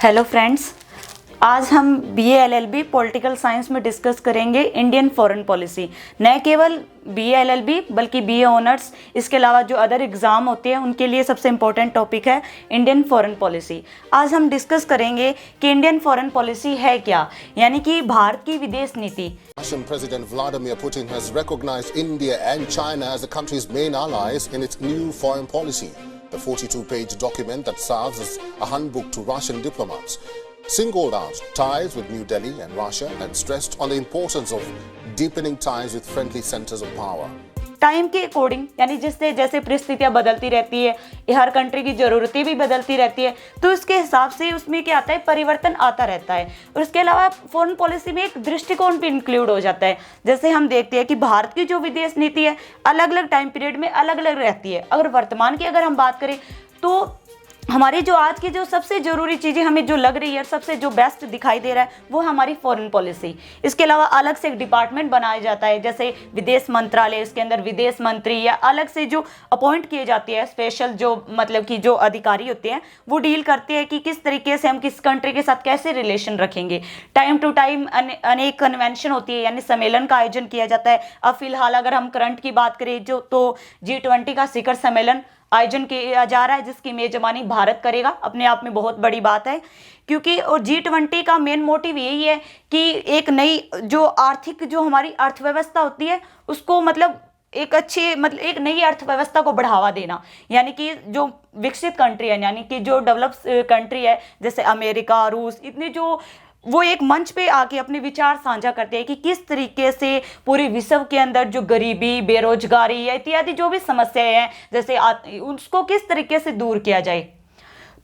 Hello friends, आज हम BA LLB political science में डिस्कस करेंगे इंडियन फॉरेन पॉलिसी। न केवल बीए एलएलबी बल्कि बीए ऑनर्स, इसके अलावा जो अदर एग्ज़ाम होते हैं उनके लिए सबसे इम्पोर्टेंट टॉपिक है इंडियन फॉरेन पॉलिसी। आज हम डिस्कस करेंगे कि इंडियन फॉरेन पॉलिसी है क्या, यानी कि भारत की विदेश नीति। Russian President Vladimir Putin has recognized India and China as the country's main allies in its new foreign policy. The 42-page document that serves as a handbook to Russian diplomats singled out ties with New Delhi and Russia and stressed on the importance of deepening ties with friendly centers of power. Time के according, यानी जिससे जैसे परिस्थितियां बदलती रहती है, हर country की ज़रूरतें भी बदलती रहती है, तो उसके हिसाब से उसमें क्या आता है, परिवर्तन आता रहता है। और इसके अलावा फॉरेन पॉलिसी में एक दृष्टिकोण भी इंक्लूड हो जाता है। जैसे हम देखते हैं कि भारत की जो विदेश नीति है अलग अलग टाइम पीरियड में अलग अलग रहती है। अगर वर्तमान की अगर हम बात करें तो हमारी जो आज की जो सबसे ज़रूरी चीज़ें हमें जो लग रही है, सबसे जो बेस्ट दिखाई दे रहा है, वो हमारी फॉरेन पॉलिसी। इसके अलावा अलग से एक डिपार्टमेंट बनाया जाता है, जैसे विदेश मंत्रालय, इसके अंदर विदेश मंत्री या अलग से जो अपॉइंट किए जाते हैं स्पेशल, जो मतलब कि जो अधिकारी होते हैं वो डील करते हैं कि किस तरीके से हम किस कंट्री के साथ कैसे रिलेशन रखेंगे। टाइम टू टाइम अनेक कन्वेंशन होती है, यानी सम्मेलन का आयोजन किया जाता है। अब फिलहाल अगर हम करंट की बात करें तो G20 का शिखर सम्मेलन आयोजन किया जा रहा है, जिसकी मेजबानी भारत करेगा। अपने आप में बहुत बड़ी बात है, क्योंकि और G20 का मेन मोटिव यही है कि एक नई जो आर्थिक जो हमारी अर्थव्यवस्था होती है उसको एक नई अर्थव्यवस्था को बढ़ावा देना, यानी कि जो विकसित कंट्री है, यानी कि जो डेवलप कंट्री है जैसे अमेरिका, रूस, इतनी जो वो एक मंच पे आके अपने विचार साझा करते हैं कि किस तरीके से पूरे विश्व के अंदर जो गरीबी, बेरोजगारी या इत्यादि जो भी समस्याएं हैं जैसे उसको किस तरीके से दूर किया जाए।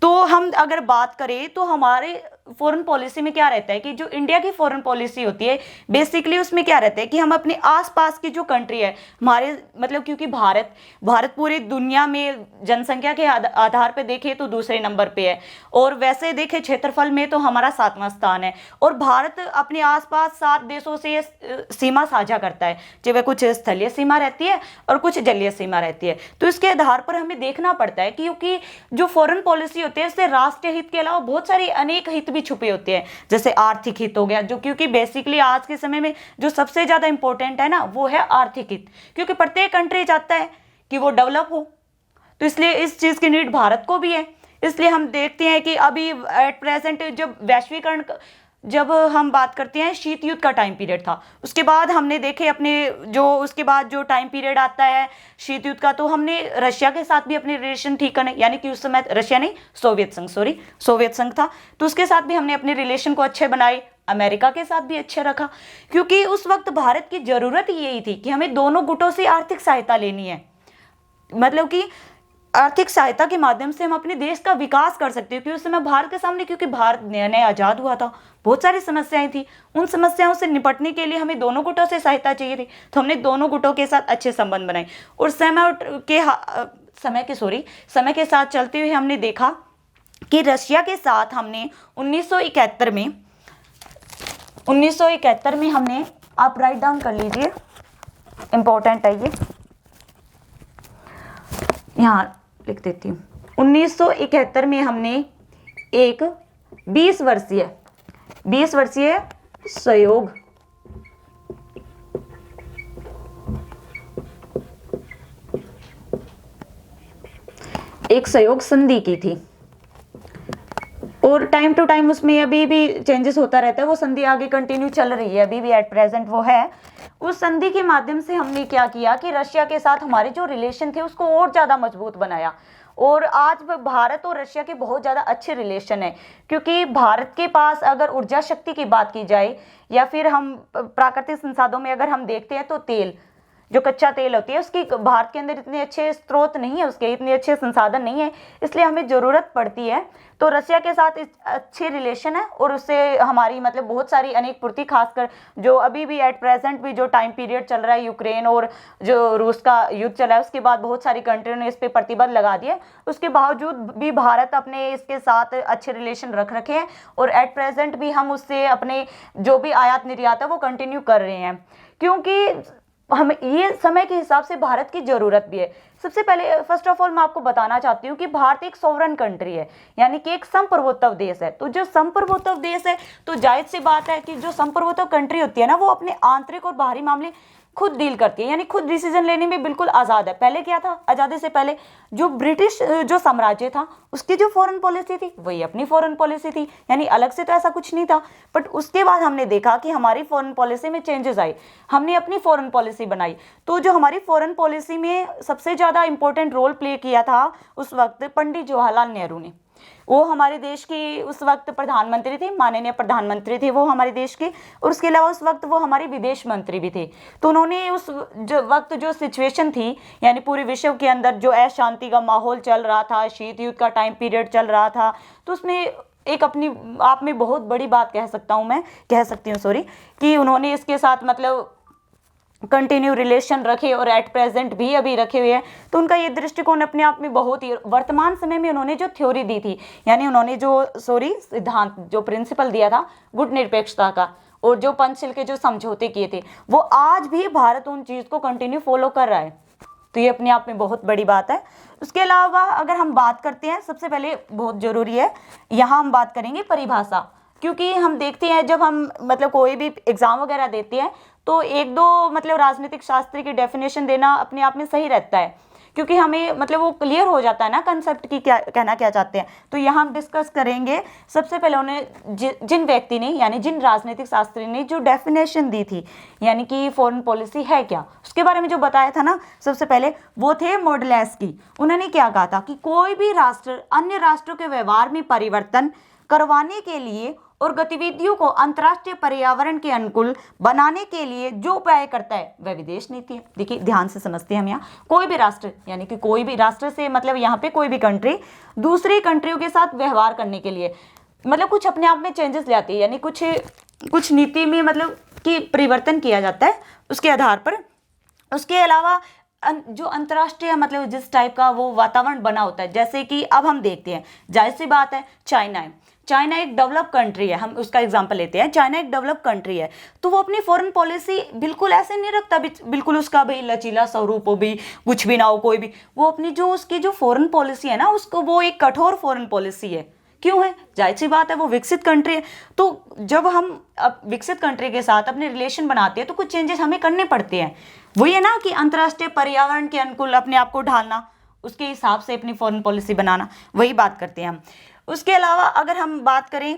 तो हम अगर बात करें तो हमारे फॉरेन पॉलिसी में क्या रहता है कि जो इंडिया की फॉरेन पॉलिसी होती है बेसिकली उसमें क्या रहता है कि हम अपने आसपास की जो कंट्री है हमारे क्योंकि भारत पूरी दुनिया में जनसंख्या के आधार पे देखें तो दूसरे नंबर पे है, और वैसे देखें क्षेत्रफल में तो हमारा 7वां स्थान है। और भारत अपने आसपास 7 देशों से सीमा साझा करता है, चाहे कुछ स्थलीय सीमा रहती है और कुछ जलीय सीमा रहती है। तो इसके आधार पर हमें देखना पड़ता है क्योंकि जो फॉरेन पॉलिसी होती है इससे राष्ट्रीय हित के अलावा बहुत सारे अनेक हित छुपे होते हैं, जैसे आर्थिक हित हो गया, जो क्योंकि बेसिकली आज के समय में जो सबसे ज्यादा इंपॉर्टेंट है ना वो है आर्थिक हित, क्योंकि प्रत्येक कंट्री चाहता है कि वो डेवलप हो, तो इसलिए इस चीज की नीड भारत को भी है। इसलिए हम देखते हैं कि अभी एट प्रेजेंट जब वैश्वीकरण, जब हम बात करते हैं शीत युद्ध का टाइम पीरियड था, उसके बाद हमने देखे अपने जो उसके बाद जो टाइम पीरियड आता है शीत युद्ध का, तो हमने रशिया के साथ भी अपने रिलेशन ठीक करने, यानी कि उस समय रशिया नहीं सोवियत संघ था, तो उसके साथ भी हमने अपने रिलेशन को अच्छे बनाए, अमेरिका के साथ भी अच्छे रखा, क्योंकि उस वक्त भारत की जरूरत यही थी कि हमें दोनों गुटों से आर्थिक सहायता लेनी है, कि आर्थिक सहायता के माध्यम से हम अपने देश का विकास कर सकते हैं। क्योंकि उस समय भारत के सामने, क्योंकि भारत नया नया आजाद हुआ था, बहुत सारी समस्याएं थी, उन समस्याओं से निपटने के लिए हमें दोनों गुटों से सहायता चाहिए थी, तो हमने दोनों गुटों के साथ अच्छे संबंध बनाए। और समय के साथ चलते हुए हमने देखा कि रशिया के साथ हमने 1971 में हमने, आप राइट डाउन कर लीजिए, इंपॉर्टेंट है ये, यहाँ लिख देती हूँ। 1971 में हमने एक 20 वर्षीय सहयोग संधि की थी, और टाइम टू टाइम उसमें अभी भी चेंजेस होता रहता है, वो संधि आगे कंटिन्यू चल रही है, अभी भी एट प्रेजेंट वो है। उस संधि के माध्यम से हमने क्या किया कि रशिया के साथ हमारे जो रिलेशन थे उसको और ज़्यादा मजबूत बनाया, और आज भारत और रशिया के बहुत ज़्यादा अच्छे रिलेशन है, क्योंकि भारत के पास अगर ऊर्जा शक्ति की बात की जाए या फिर हम प्राकृतिक संसाधनों में अगर हम देखते हैं तो तेल, जो कच्चा तेल होती है उसकी भारत के अंदर इतने अच्छे स्रोत नहीं है, उसके इतने अच्छे संसाधन नहीं है, इसलिए हमें ज़रूरत पड़ती है। तो रशिया के साथ अच्छे रिलेशन है, और उससे हमारी बहुत सारी अनेक पूर्ति, खासकर जो अभी भी एट प्रेजेंट भी जो टाइम पीरियड चल रहा है यूक्रेन और जो रूस का युद्ध चला है, उसके बाद बहुत सारी कंट्रियों ने इस पर प्रतिबंध लगा दिया, उसके बावजूद भी भारत अपने इसके साथ अच्छे रिलेशन रख रखे हैं, और एट प्रेजेंट भी हम उससे अपने जो भी आयात निर्यात है वो कंटिन्यू कर रहे हैं, क्योंकि हमें ये समय के हिसाब से भारत की ज़रूरत भी है। सबसे पहले फर्स्ट ऑफ ऑल मैं आपको बताना चाहती हूँ कि भारत एक सॉवरन कंट्री है, यानी कि एक संप्रभुत्व देश है। तो जो संप्रभुत्व देश है तो जायज सी बात है कि जो संप्रभुत्व कंट्री होती है ना, वो अपने आंतरिक और बाहरी मामले खुद डील करती है, यानी खुद डिसीजन लेने में बिल्कुल आज़ाद है। पहले क्या था, आज़ादी से पहले जो ब्रिटिश जो साम्राज्य था उसकी जो फॉरेन पॉलिसी थी वही अपनी फॉरेन पॉलिसी थी, यानी अलग से तो ऐसा कुछ नहीं था। बट उसके बाद हमने देखा कि हमारी फॉरेन पॉलिसी में चेंजेस आए, हमने अपनी फॉरेन पॉलिसी बनाई। तो जो हमारी फॉरेन पॉलिसी में सबसे ज़्यादा इंपॉर्टेंट रोल प्ले किया था उस वक्त पंडित जवाहरलाल नेहरू ने। वो हमारे देश की उस वक्त प्रधानमंत्री थे, माननीय प्रधानमंत्री थे वो हमारे देश के, और उसके अलावा उस वक्त वो हमारे विदेश मंत्री भी थे। तो उन्होंने उस जो वक्त जो सिचुएशन थी, यानी पूरे विश्व के अंदर जो अशांति का माहौल चल रहा था, शीत युद्ध का टाइम पीरियड चल रहा था, तो उसमें एक अपनी आप में बहुत बड़ी बात कह सकती हूँ कि उन्होंने इसके साथ मतलब कंटिन्यू रिलेशन रखे और एट प्रेजेंट भी अभी रखे हुए हैं। तो उनका ये दृष्टिकोण अपने आप में बहुत ही, वर्तमान समय में उन्होंने जो थ्योरी दी थी, यानी उन्होंने जो सिद्धांत जो प्रिंसिपल दिया था गुट निरपेक्षता का, और जो पंचशील के जो समझौते किए थे, वो आज भी भारत उन चीज़ को कंटिन्यू फॉलो कर रहा है। तो ये अपने आप में बहुत बड़ी बात है। उसके अलावा अगर हम बात करते हैं, सबसे पहले बहुत ज़रूरी है यहाँ हम बात करेंगे परिभाषा, क्योंकि हम देखते हैं जब हम मतलब कोई भी एग्ज़ाम वगैरह देते हैं तो एक दो मतलब राजनीतिक शास्त्र की डेफिनेशन देना अपने आप में सही रहता है, क्योंकि हमें मतलब वो क्लियर हो जाता है ना कंसेप्ट की क्या कहना क्या चाहते हैं। तो यहाँ हम डिस्कस करेंगे। सबसे पहले उन्हें जिन व्यक्ति ने यानी जिन राजनीतिक शास्त्री ने जो डेफिनेशन दी थी, यानी कि फॉरेन पॉलिसी है क्या, उसके बारे में जो बताया था ना, सबसे पहले वो थे मोडलेस्की। उन्होंने क्या कहा था कि कोई भी राष्ट्र अन्य राष्ट्रों के व्यवहार में परिवर्तन करवाने के लिए और गतिविधियों को अंतर्राष्ट्रीय पर्यावरण के अनुकूल बनाने के लिए जो उपाय करता है वह विदेश नीति है। देखिए ध्यान से समझते हैं हम यहाँ, कोई भी राष्ट्र यानी कि कोई भी राष्ट्र से मतलब यहाँ पे कोई भी कंट्री दूसरी कंट्रियों के साथ व्यवहार करने के लिए मतलब कुछ अपने आप में चेंजेस ले आती है, यानी कुछ नीति में मतलब कि परिवर्तन किया जाता है उसके आधार पर। उसके अलावा जो अंतर्राष्ट्रीय मतलब जिस टाइप का वो वातावरण बना होता है, जैसे कि अब हम देखते हैं, जाहिर सी बात है चाइना एक डेवलप कंट्री है, हम उसका एग्जांपल लेते हैं। चाइना एक डेवलप कंट्री है, तो वो अपनी फॉरेन पॉलिसी बिल्कुल ऐसे नहीं रखता बिल्कुल उसका भाई लचीला स्वरूप हो भी, कुछ भी ना हो कोई भी। वो अपनी जो उसकी जो फॉरेन पॉलिसी है ना, उसको वो एक कठोर फॉरेन पॉलिसी है। क्यों है? जाहिर सी बात है वो विकसित कंट्री है। तो जब हम अब विकसित कंट्री के साथ अपने रिलेशन बनाते हैं तो कुछ चेंजेस हमें करने पड़ते हैं। वही है ना कि अंतर्राष्ट्रीय पर्यावरण के अनुकूल अपने आप को ढालना, उसके हिसाब से अपनी फॉरेन पॉलिसी बनाना, वही बात करते हैं हम। उसके अलावा अगर हम बात करें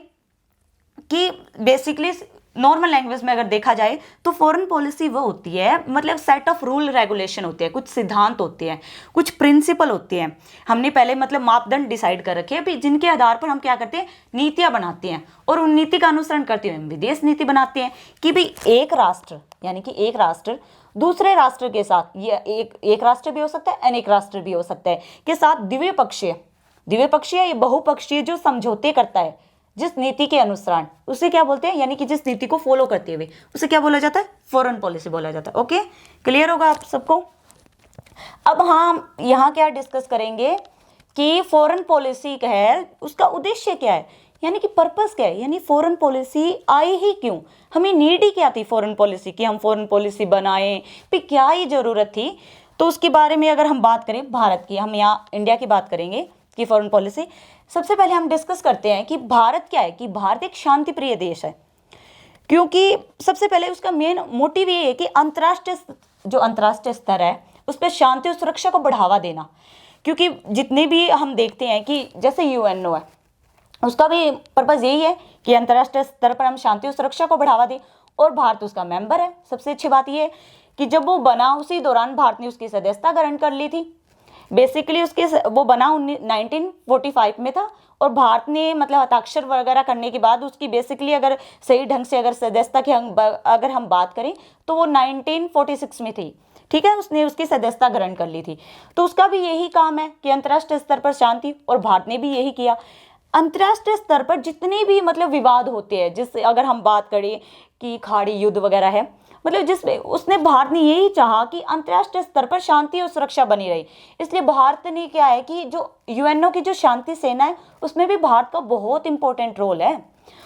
कि बेसिकली नॉर्मल लैंग्वेज में अगर देखा जाए तो फॉरेन पॉलिसी वो होती है मतलब सेट ऑफ रूल रेगुलेशन होते हैं, कुछ सिद्धांत होते हैं, कुछ प्रिंसिपल होते हैं। हमने पहले मतलब मापदंड डिसाइड कर रखे हैं जिनके आधार पर हम क्या करते हैं, नीतियां बनाते हैं, और उन नीति का अनुसरण करते हुए हम विदेश नीति बनाते हैं कि भाई एक राष्ट्र यानी कि एक राष्ट्र दूसरे राष्ट्र के साथ, ये एक राष्ट्र भी हो सकता है, अनेक राष्ट्र भी हो सकता है, के साथ द्विपक्षीय या बहुपक्षीय जो समझौते करता है जिस नीति के अनुसार, उसे क्या बोलते हैं, यानी कि जिस नीति को फॉलो करते हुए उसे क्या बोला जाता है, फॉरेन पॉलिसी बोला जाता है। ओके, क्लियर होगा आप सबको। अब हम यहाँ क्या डिस्कस करेंगे कि फॉरेन पॉलिसी क्या है, उसका उद्देश्य क्या है, यानी कि पर्पस क्या है, यानी फॉरेन पॉलिसी आई ही क्यों, हमें नीड ही क्या थी फॉरेन पॉलिसी की, हम फॉरेन पॉलिसी बनाएं, फिर क्या ही जरूरत थी। तो उसके बारे में अगर हम बात करें भारत की, हम यहाँ इंडिया की बात करेंगे कि फॉरेन पॉलिसी, सबसे पहले हम डिस्कस करते हैं कि भारत क्या है, कि भारत एक शांति प्रिय देश है। क्योंकि सबसे पहले उसका मेन मोटिव ये है कि अंतर्राष्ट्रीय स्तर है उस पर शांति और सुरक्षा को बढ़ावा देना। क्योंकि जितने भी हम देखते हैं कि जैसे यूएनओ है, उसका भी पर्पज़ यही है कि अंतर्राष्ट्रीय स्तर पर हम शांति और सुरक्षा को बढ़ावा दें, और भारत उसका मेंबर है। सबसे अच्छी बात यह है कि जब वो बना उसी दौरान भारत ने उसकी सदस्यता ग्रहण कर ली थी। बेसिकली वो बना 1945 में था, और भारत ने मतलब हस्ताक्षर वगैरह करने के बाद उसकी बेसिकली अगर सही ढंग से अगर सदस्यता की अगर हम बात करें तो वो 1946 में थी। ठीक है, उसने उसकी सदस्यता ग्रहण कर ली थी। तो उसका भी यही काम है कि अंतर्राष्ट्रीय स्तर पर शांति, और भारत ने भी यही किया। अंतर्राष्ट्रीय स्तर पर जितने भी मतलब विवाद होते हैं, जिससे अगर हम बात करें कि खाड़ी युद्ध वगैरह है, मतलब जिसमें उसने भारत ने यही चाहा कि अंतर्राष्ट्रीय स्तर पर शांति और सुरक्षा बनी रही। इसलिए भारत ने क्या है कि जो यूएनओ की जो शांति सेना है उसमें भी भारत का बहुत इंपॉर्टेंट रोल है।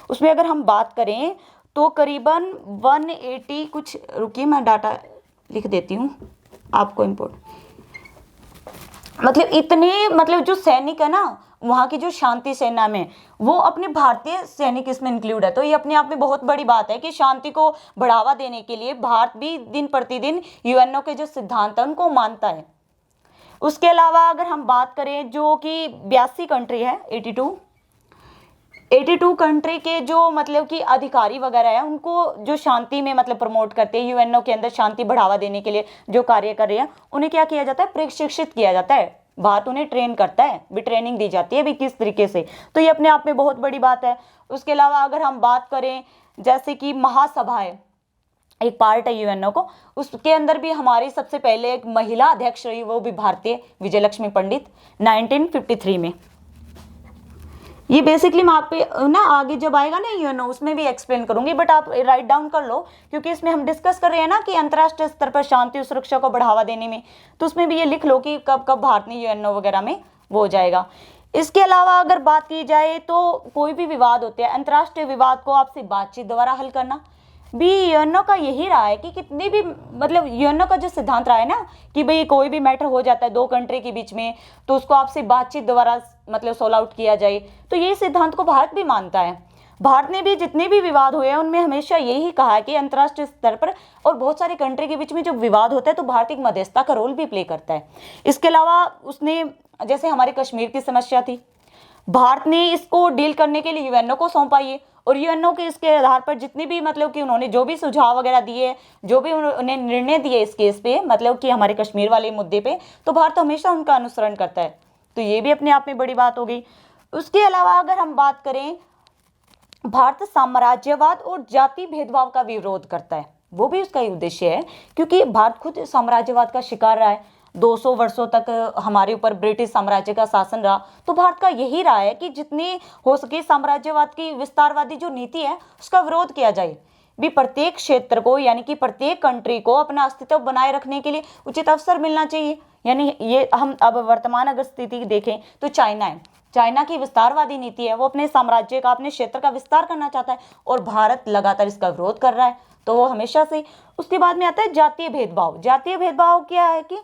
उसमें अगर हम बात करें तो करीबन 180 कुछ, रुकिए मैं डाटा लिख देती हूँ आपको, इम्पोर्टेंट मतलब इतने मतलब जो सैनिक है ना वहाँ की जो शांति सेना में, वो अपने भारतीय सैनिक इसमें इंक्लूड है। तो ये अपने आप में बहुत बड़ी बात है कि शांति को बढ़ावा देने के लिए भारत भी दिन प्रतिदिन यूएनओ के जो सिद्धांत है उनको मानता है। उसके अलावा अगर हम बात करें जो कि 82 कंट्री है, 82 कंट्री के जो मतलब कि अधिकारी वगैरह है उनको जो शांति में मतलब प्रमोट करते हैं, यूएनओ के अंदर शांति बढ़ावा देने के लिए जो कार्य कर रहे हैं, उन्हें क्या किया जाता है, प्रशिक्षित किया जाता है। भारत उन्हें ट्रेन करता है, भी ट्रेनिंग दी जाती है भी किस तरीके से। तो ये अपने आप में बहुत बड़ी बात है। उसके अलावा अगर हम बात करें जैसे कि महासभा है, एक पार्ट है यूएनओ को, उसके अंदर भी हमारी सबसे पहले एक महिला अध्यक्ष रही, वो भी भारतीय, विजयलक्ष्मी पंडित, 1953 में। ये बेसिकली मैं आप पे ना आगे जब आएगा ना यूएनओ उसमें भी एक्सप्लेन करूंगी, बट आप राइट डाउन कर लो क्योंकि इसमें हम डिस्कस कर रहे हैं ना कि अंतर्राष्ट्रीय स्तर पर शांति और सुरक्षा को बढ़ावा देने में, तो उसमें भी ये लिख लो कि कब कब भारत ने यूएनओ वगैरह में वो हो जाएगा। इसके अलावा अगर बात की जाए तो कोई भी विवाद होते हैं, अंतर्राष्ट्रीय विवाद को आपसे बातचीत द्वारा हल करना भी यूएनओ का यही रहा है कि कितनी भी मतलब यूएनओ का जो सिद्धांत रहा है ना कि भाई कोई भी मैटर हो जाता है दो कंट्री के बीच में तो उसको आपसे बातचीत द्वारा मतलब सॉल्व आउट किया जाए, तो ये सिद्धांत को भारत भी मानता है। भारत ने भी जितने भी विवाद हुए हैं उनमें हमेशा यही कहा है कि अंतर्राष्ट्रीय स्तर पर और बहुत सारी कंट्री के बीच में जो विवाद होता है तो भारत एक मध्यस्थता का रोल भी प्ले करता है। इसके अलावा उसने जैसे हमारे कश्मीर की समस्या थी, भारत ने इसको डील करने के लिए यूएनओ को सौंपा ये, और यूएनओ के इसके आधार पर जितनी भी मतलब कि उन्होंने जो भी सुझाव वगैरह दिए, जो भी उन्हें निर्णय दिए इस केस पे मतलब कि हमारे कश्मीर वाले मुद्दे पे, तो भारत हमेशा उनका अनुसरण करता है। तो ये भी अपने आप में बड़ी बात हो गई। उसके अलावा अगर हम बात करें, भारत साम्राज्यवाद और जाति भेदभाव का विरोध करता है, वो भी उसका उद्देश्य है क्योंकि भारत खुद साम्राज्यवाद का शिकार रहा है। 200 वर्षों तक हमारे ऊपर ब्रिटिश साम्राज्य का शासन रहा, तो भारत का यही रहा है कि जितनी हो सके साम्राज्यवाद की विस्तारवादी जो नीति है उसका विरोध किया जाए, भी प्रत्येक क्षेत्र को यानी कि प्रत्येक कंट्री को अपना अस्तित्व बनाए रखने के लिए उचित अवसर मिलना चाहिए। यानी ये हम अब वर्तमान अगर स्थिति देखें तो चाइना है, चाइना की विस्तारवादी नीति है, वो अपने साम्राज्य का अपने क्षेत्र का विस्तार करना चाहता है और भारत लगातार इसका विरोध कर रहा है, तो वो हमेशा से। उसके बाद में आता है जातीय भेदभाव। जातीय भेदभाव क्या है कि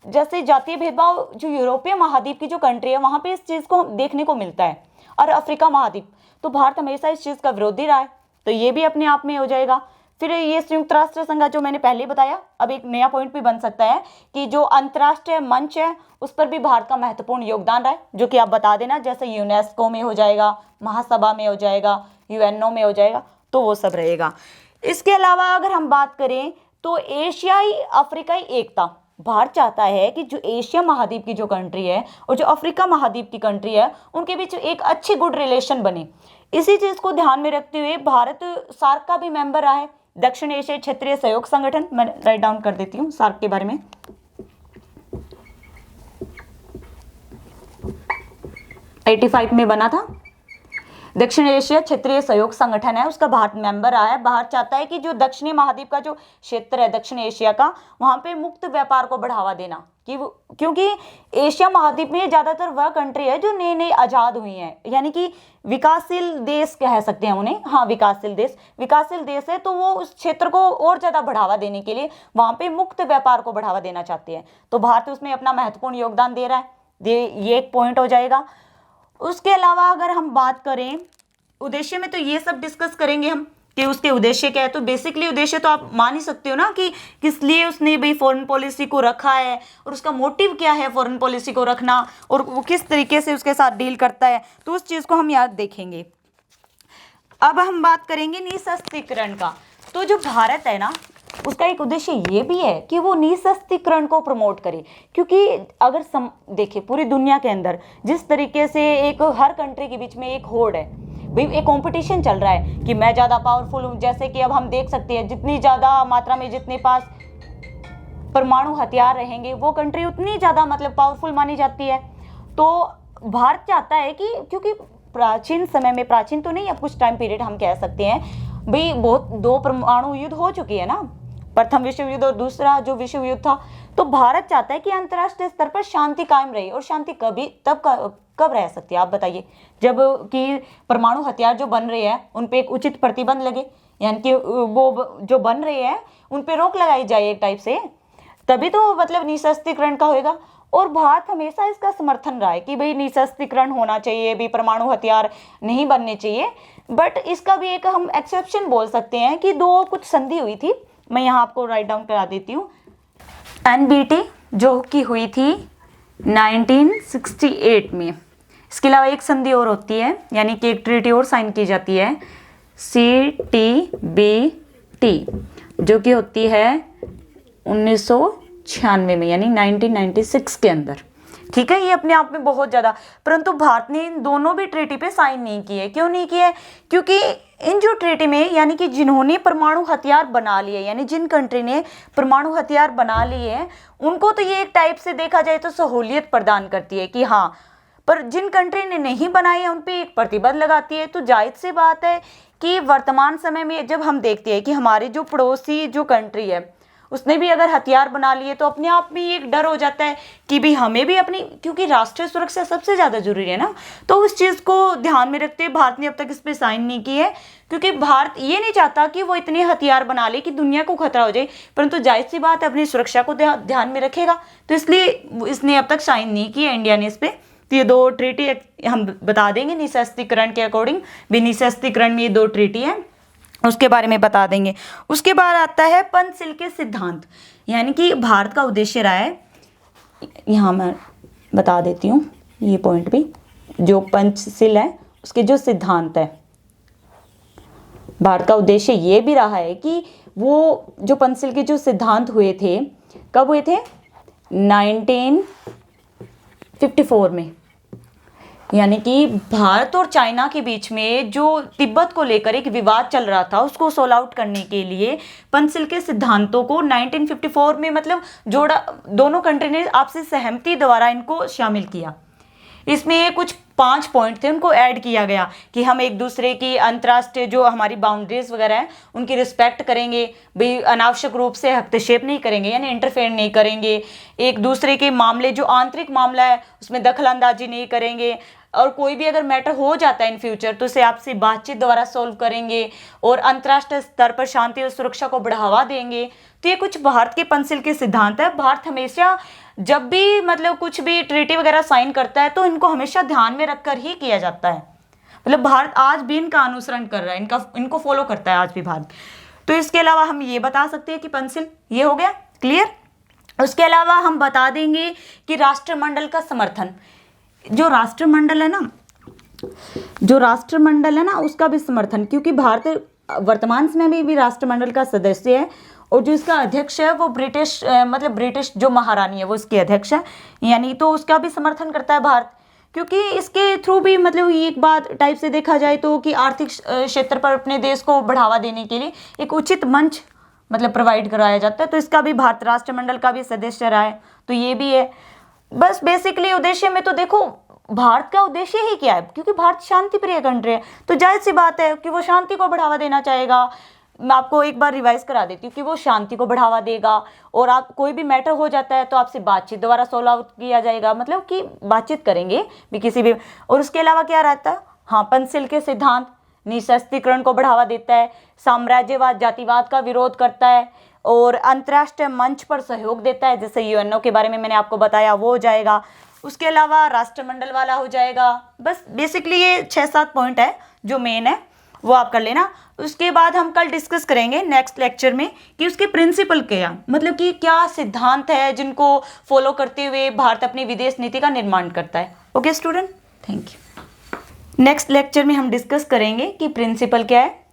जैसे जातीय भेदभाव जो यूरोपीय महाद्वीप की जो कंट्री है वहां पे इस चीज को देखने को मिलता है, और अफ्रीका महाद्वीप, तो भारत हमेशा इस चीज का विरोधी रहा है, तो ये भी अपने आप में हो जाएगा। फिर ये संयुक्त राष्ट्र संघ जो मैंने पहले बताया, अब एक नया पॉइंट भी बन सकता है कि जो अंतर्राष्ट्रीय मंच है उस पर भी भारत का महत्वपूर्ण योगदान रहा है, जो कि आप बता देना, जैसे यूनेस्को में हो जाएगा, महासभा में हो जाएगा, यूएनओ में हो जाएगा, तो वो सब रहेगा। इसके अलावा अगर हम बात करें तो एशियाई अफ्रीकाई एकता, भारत चाहता है कि जो एशिया महाद्वीप की जो कंट्री है और जो अफ्रीका महाद्वीप की कंट्री है उनके बीच एक अच्छी गुड रिलेशन बने। इसी चीज को ध्यान में रखते हुए भारत सार्क का भी मेंबर रहा है, दक्षिण एशियाई क्षेत्रीय सहयोग संगठन। मैं राइट डाउन कर देती हूँ सार्क के बारे में। 85 में बना था, दक्षिण एशिया क्षेत्रीय सहयोग संगठन है, उसका भारत मेंबर रहा है। भारत चाहता है कि जो दक्षिणी महाद्वीप का जो क्षेत्र है दक्षिण एशिया का, वहां पे मुक्त व्यापार को बढ़ावा देना, कि क्योंकि एशिया महाद्वीप में ज्यादातर वह कंट्री है जो नई नई आजाद हुई हैं, यानी कि विकासशील देश कह सकते हैं उन्हें, हाँ विकासशील देश है, तो वो उस क्षेत्र को और ज्यादा बढ़ावा देने के लिए वहां पे मुक्त व्यापार को बढ़ावा देना चाहते हैं, तो भारत उसमें अपना महत्वपूर्ण योगदान दे रहा है। ये एक पॉइंट हो जाएगा। उसके अलावा अगर हम बात करें उद्देश्य में, तो ये सब डिस्कस करेंगे हम कि उसके उद्देश्य क्या है। तो बेसिकली उद्देश्य तो आप मान ही सकते हो ना कि किस लिए उसने भाई फॉरेन पॉलिसी को रखा है और उसका मोटिव क्या है फॉरेन पॉलिसी को रखना, और वो किस तरीके से उसके साथ डील करता है, तो उस चीज को हम याद देखेंगे। अब हम बात करेंगे निशस्त्रीकरण का। तो जो भारत है ना, उसका एक उद्देश्य ये भी है कि वो निशस्त्रीकरण को प्रमोट करे, क्योंकि अगर देखिए पूरी दुनिया के अंदर जिस तरीके से एक हर कंट्री के बीच में एक होड़ है, भाई एक कंपटीशन चल रहा है कि मैं ज़्यादा पावरफुल हूँ। जैसे कि अब हम देख सकते हैं जितनी ज़्यादा मात्रा में जितने पास परमाणु हथियार रहेंगे वो कंट्री उतनी ज़्यादा मतलब पावरफुल मानी जाती है। तो भारत चाहता है कि क्योंकि प्राचीन समय में, प्राचीन तो नहीं, अब कुछ टाइम पीरियड हम कह सकते हैं भाई, बहुत 2 परमाणु युद्ध हो चुकी है ना, प्रथम विश्व युद्ध और दूसरा जो विश्व युद्ध था। तो भारत चाहता है कि अंतर्राष्ट्रीय स्तर पर शांति कायम रहे, और शांति कब रह सकती है आप बताइए, जब कि परमाणु हथियार जो बन रहे हैं उन पे एक उचित प्रतिबंध लगे, यानी कि वो जो बन रहे हैं उन पे रोक लगाई जाए एक टाइप से, तभी तो मतलब निशस्त्रीकरण का होएगा। और भारत हमेशा इसका समर्थन रहा है कि भाई निशस्त्रीकरण होना चाहिए, भी परमाणु हथियार नहीं बनने चाहिए। बट इसका भी एक हम एक्सेप्शन बोल सकते हैं कि दो कुछ संधि हुई थी, मैं यहाँ आपको राइट डाउन करा देती हूँ। NPT जो कि हुई थी 1968 में। इसके अलावा एक संधि और होती है, यानी कि एक ट्रीटी और साइन की जाती है, CTBT, जो कि होती है 1996 में, यानी 1996 के अंदर। ठीक है, ये अपने आप में बहुत ज़्यादा, परंतु भारत ने इन दोनों भी ट्रीटी पे साइन नहीं किए। क्यों नहीं किए? क्योंकि इन जो ट्रीटी में, यानी कि जिन्होंने परमाणु हथियार बना लिए, यानी जिन कंट्री ने परमाणु हथियार बना लिए हैं, उनको तो ये एक टाइप से देखा जाए तो सहूलियत प्रदान करती है कि हाँ, पर जिन कंट्री ने नहीं बनाई है उन पे एक प्रतिबंध लगाती है। तो जाहिर सी बात है कि वर्तमान समय में जब हम देखते हैं कि हमारे जो पड़ोसी जो कंट्री है उसने भी अगर हथियार बना लिए, तो अपने आप में एक डर हो जाता है कि भी हमें भी अपनी, क्योंकि राष्ट्रीय सुरक्षा सबसे ज़्यादा जरूरी है ना, तो उस चीज़ को ध्यान में रखते हुए भारत ने अब तक इस पर साइन नहीं की है, क्योंकि भारत ये नहीं चाहता कि वो इतने हथियार बना ले कि दुनिया को खतरा हो जाए, परंतु जाहिर सी बात है अपनी सुरक्षा को ध्यान में रखेगा, तो इसलिए इसने अब तक साइन नहीं किया इंडिया ने इस पर। तो ये दो ट्रीटी हम बता देंगे निशस्त्रीकरण के अकॉर्डिंग, भी निशस्त्रीकरण में ये दो ट्रीटी हैं, उसके बारे में बता देंगे। उसके बाद आता है पंचशील के सिद्धांत, यानी कि भारत का उद्देश्य रहा है, यहाँ मैं बता देती हूँ ये पॉइंट भी, जो पंचशील है उसके जो सिद्धांत है, भारत का उद्देश्य ये भी रहा है कि वो जो पंचशील के जो सिद्धांत हुए थे, कब हुए थे? 1954 में, यानी कि भारत और चाइना के बीच में जो तिब्बत को लेकर एक विवाद चल रहा था, उसको सॉल्व आउट करने के लिए पंचशील के सिद्धांतों को 1954 में मतलब जोड़ा, दोनों कंट्री ने आपसी सहमति द्वारा इनको शामिल किया। इसमें कुछ 5 पॉइंट थे, उनको ऐड किया गया कि हम एक दूसरे की अंतर्राष्ट्रीय जो हमारी बाउंड्रीज वगैरह हैं उनकी रिस्पेक्ट करेंगे, भी अनावश्यक रूप से हस्तक्षेप नहीं करेंगे, यानी इंटरफेयर नहीं करेंगे, एक दूसरे के मामले जो आंतरिक मामला है उसमें दखल अंदाजी नहीं करेंगे, और कोई भी अगर मैटर हो जाता है इन फ्यूचर तो उसे आपसी बातचीत द्वारा सॉल्व करेंगे, और अंतर्राष्ट्रीय स्तर पर शांति और सुरक्षा को बढ़ावा देंगे। तो ये कुछ भारत के पंचशील के सिद्धांत है। भारत हमेशा जब भी मतलब कुछ भी ट्रीटी वगैरह साइन करता है तो इनको हमेशा ध्यान में रखकर ही किया जाता है, मतलब भारत आज भी इनका अनुसरण कर रहा है, इनको फॉलो करता है आज भी भारत। तो इसके अलावा हम ये बता सकते हैं कि पंचशील ये हो गया क्लियर। उसके अलावा हम बता देंगे कि राष्ट्रमंडल का समर्थन, जो राष्ट्रमंडल है ना उसका भी समर्थन, क्योंकि भारत वर्तमान समय में भी राष्ट्रमंडल का सदस्य है, और जो इसका अध्यक्ष है वो ब्रिटिश जो महारानी है वो इसकी अध्यक्ष है, यानी तो उसका भी समर्थन करता है भारत, क्योंकि इसके थ्रू भी मतलब एक बात टाइप से देखा जाए तो कि आर्थिक क्षेत्र पर अपने देश को बढ़ावा देने के लिए एक उचित मंच मतलब प्रोवाइड कराया जाता है। तो इसका भी भारत राष्ट्रमंडल का भी सदस्य रहा है, तो ये भी है। बस बेसिकली उद्देश्य में तो देखो भारत का उद्देश्य ही क्या है, क्योंकि भारत शांति प्रिय कंट्री है, तो जाहिर सी बात है कि वो शांति को बढ़ावा देना चाहेगा। मैं आपको एक बार रिवाइज करा देती हूँ कि वो शांति को बढ़ावा देगा, और आप कोई भी मैटर हो जाता है तो आपसे बातचीत द्वारा सॉल्व आउट किया जाएगा, मतलब कि बातचीत करेंगे भी किसी भी। और उसके अलावा क्या रहता है? हाँ, पंचशील के सिद्धांत निशस्त्रीकरण को बढ़ावा देता है, साम्राज्यवाद जातिवाद का विरोध करता है, और अंतर्राष्ट्रीय मंच पर सहयोग देता है, जैसे यूएनओ के बारे में मैंने आपको बताया वो हो जाएगा। उसके अलावा राष्ट्रमंडल वाला हो जाएगा। बस बेसिकली ये 6-7 पॉइंट है जो मेन है, वो आप कर लेना। उसके बाद हम कल डिस्कस करेंगे नेक्स्ट लेक्चर में कि उसके प्रिंसिपल क्या, मतलब कि क्या सिद्धांत है जिनको फॉलो करते हुए भारत अपनी विदेश नीति का निर्माण करता है। Okay student, thank you. Next lecture में हम डिस्कस करेंगे कि प्रिंसिपल क्या है।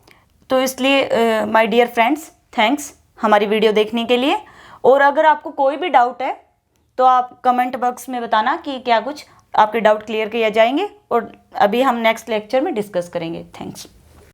तो इसलिए माय डियर फ्रेंड्स, थैंक्स हमारी वीडियो देखने के लिए, और अगर आपको कोई भी डाउट है तो आप कमेंट बॉक्स में बताना कि क्या कुछ आपके डाउट क्लियर किए जाएंगे, और अभी हम नेक्स्ट लेक्चर में डिस्कस करेंगे। थैंक्स।